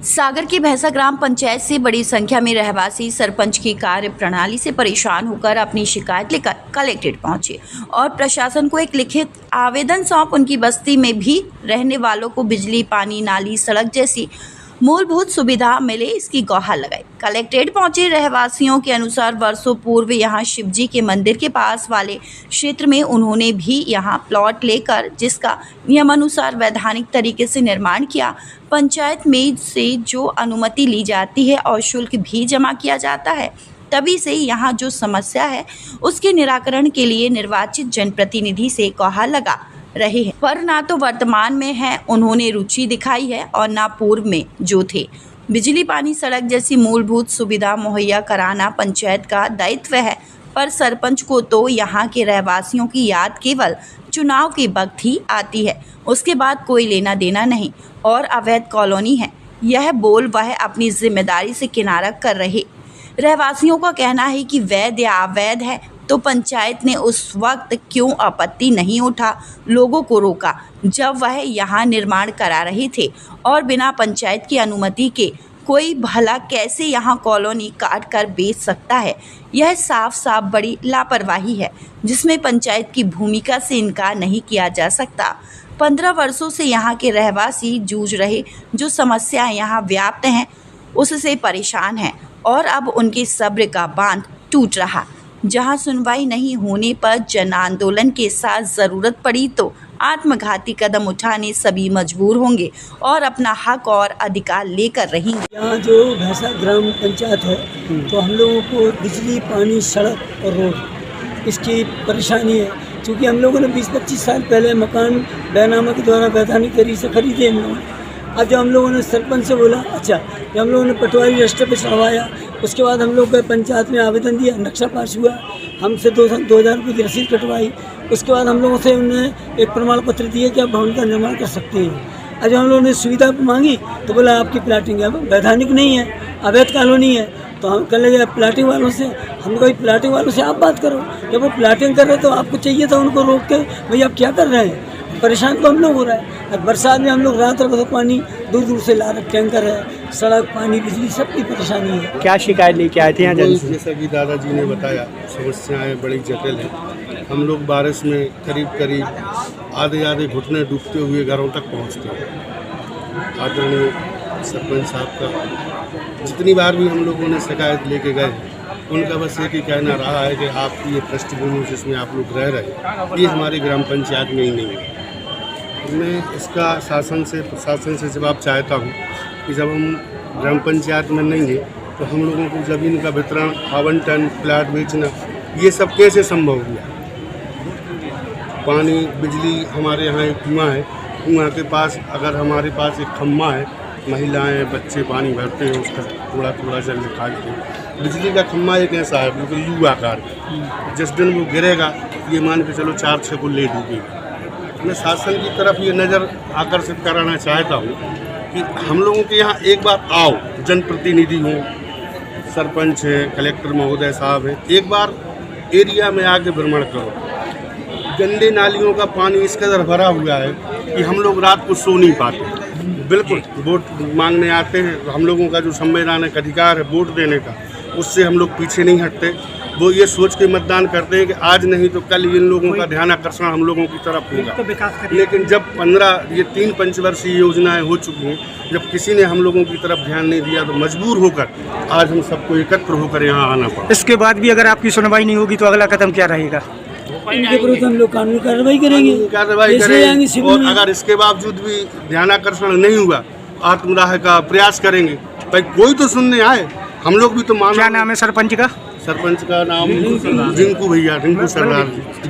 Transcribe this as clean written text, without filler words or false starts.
सागर की भैंसा ग्राम पंचायत से बड़ी संख्या में रहवासी सरपंच की कार्य प्रणाली से परेशान होकर अपनी शिकायत लेकर कलेक्ट्रेट पहुंचे और प्रशासन को एक लिखित आवेदन सौंप उनकी बस्ती में भी रहने वालों को बिजली, पानी, नाली, सड़क जैसी मूलभूत सुविधा मिले, इसकी गुहार लगाई। कलेक्ट्रेट पहुंचे रहवासियों के अनुसार वर्षों पूर्व यहां शिवजी के मंदिर के पास वाले क्षेत्र में उन्होंने भी यहां प्लॉट लेकर जिसका नियमानुसार वैधानिक तरीके से निर्माण किया। पंचायत में से जो अनुमति ली जाती है और शुल्क भी जमा किया जाता है, तभी से यहाँ जो समस्या है उसके निराकरण के लिए निर्वाचित जनप्रतिनिधि से गुहार लगा रहे हैं, पर ना तो वर्तमान में है उन्होंने रुचि दिखाई है और ना पूर्व में जो थे। बिजली, पानी, सड़क जैसी मूलभूत सुविधा मुहैया कराना पंचायत का दायित्व है, पर सरपंच को तो यहाँ के रहवासियों की याद केवल चुनाव के वक्त ही आती है, उसके बाद कोई लेना देना नहीं और अवैध कॉलोनी है, यह बोल वह अपनी जिम्मेदारी से किनारा कर रहे। रहवासियों का कहना है कि वैध या अवैध है तो पंचायत ने उस वक्त क्यों आपत्ति नहीं उठा, लोगों को रोका जब वह यहाँ निर्माण करा रहे थे, और बिना पंचायत की अनुमति के कोई भला कैसे यहाँ कॉलोनी काट कर बेच सकता है। यह साफ साफ बड़ी लापरवाही है जिसमें पंचायत की भूमिका से इनकार नहीं किया जा सकता। 15 वर्षों से यहाँ के रहवासी जूझ रहे जो समस्याएं यहाँ व्याप्त हैं उससे परेशान हैं और अब उनके सब्र का बांध टूट रहा। जहां सुनवाई नहीं होने पर जन आंदोलन के साथ ज़रूरत पड़ी तो आत्मघाती कदम उठाने सभी मजबूर होंगे और अपना हक और अधिकार लेकर रहेंगे। यहाँ जो भैंसा ग्राम पंचायत है तो हम लोगों को बिजली, पानी, सड़क और रोड इसकी परेशानी है, क्योंकि हम लोगों ने 20-25 साल पहले मकान बैनामा के द्वारा वैधानिक तरीके से खरीदे हम लोगों ने। अब जब हम लोगों ने सरपंच से बोला, अच्छा जब हम लोगों ने पटवारी रजिस्टर पे चढ़वाया, उसके बाद हम लोग पंचायत में आवेदन दिया, नक्शा पास हुआ, हमसे 2000 रुपये की रसीद कटवाई, उसके बाद हम लोगों से उन्होंने एक प्रमाण पत्र दिया कि आप भवन का निर्माण कर सकते हैं। आज हम लोगों ने सुविधा मांगी तो बोला आपकी प्लाटिंग है वैधानिक नहीं है, अवैध कॉलोनी है। तो हम कह लगे प्लाटिंग वालों से, हमने कहा प्लाटिंग वालों से आप बात करो, जब वो प्लाटिंग कर रहे तो आपको चाहिए था उनको रोक के भाई आप क्या कर रहे हैं। परेशान तो हम लोग हो रहा है। बरसात में हम लोग रात रात पानी दूर दूर से ला रहे, टैंकर है, सड़क, पानी, बिजली सबकी परेशानी है। क्या शिकायत लेके आए थे यहाँ जन से? जैसा कि दादाजी ने बताया, समस्याएं बड़ी जटिल हैं। हम लोग बारिश में करीब आधे घुटने डूबते हुए घरों तक पहुँचते हैं। आदरणीय सरपंच साहब का जितनी बार भी हम लोगों ने शिकायत लेके गए, उनका बस एक ही कहना रहा है कि आपकी ये पृष्ठभूमि जिसमें आप लोग रह रहे हैं ये हमारी ग्राम पंचायत में ही नहीं है। मैं इसका प्रशासन से जवाब चाहता हूँ कि जब हम ग्राम पंचायत में नहीं है तो हम लोगों को ज़मीन का वितरण, आवंटन, प्लाट बेचना, ये सब कैसे संभव हुआ। पानी, बिजली, हमारे यहाँ एक कुआँ है, कुआँ के पास अगर हमारे पास एक खम्मा है, महिलाएं बच्चे पानी भरते हैं, उसका थोड़ा जल निकालते हैं। बिजली का खम्मा एक ऐसा है बिल्कुल यू आकार, जिस दिन वो गिरेगा ये मान के चलो 4-6 को ले डूबेगा। मैं शासन की तरफ ये नज़र आकर्षित कराना चाहता हूँ कि हम लोगों के यहाँ एक बार आओ, जनप्रतिनिधि हों, सरपंच हैं, कलेक्टर महोदय साहब हैं, एक बार एरिया में आके भ्रमण करो। गंदे नालियों का पानी इस कदर भरा हुआ है कि हम लोग रात को सो नहीं पाते। बिल्कुल वोट मांगने आते हैं, हम लोगों का जो संवैधानिक अधिकार है वोट देने का, उससे हम लोग पीछे नहीं हटते। वो ये सोच के मतदान करते हैं कि आज नहीं तो कल इन लोगों का ध्यान आकर्षण हम लोगों की तरफ होगा। लेकिन जब 3 पंचवर्षीय योजनाएं हो चुकी हैं, जब किसी ने हम लोगों की तरफ ध्यान नहीं दिया तो मजबूर होकर आज हम सबको एकत्र होकर यहाँ आना पड़ा। इसके बाद भी अगर आपकी सुनवाई नहीं होगी तो अगला कदम क्या रहेगा? इनके विरुद्ध हम लोग कानूनी कार्रवाई करेंगे और अगर इसके बावजूद भी ध्यान आकर्षण नहीं हुआ, आत्मदाह का प्रयास करेंगे। भाई कोई तो सुनने आए, हम लोग भी तो मान। क्या नाम है सरपंच का? सरपंच का नाम रिंकू भैया, रिंकू सरदार जी।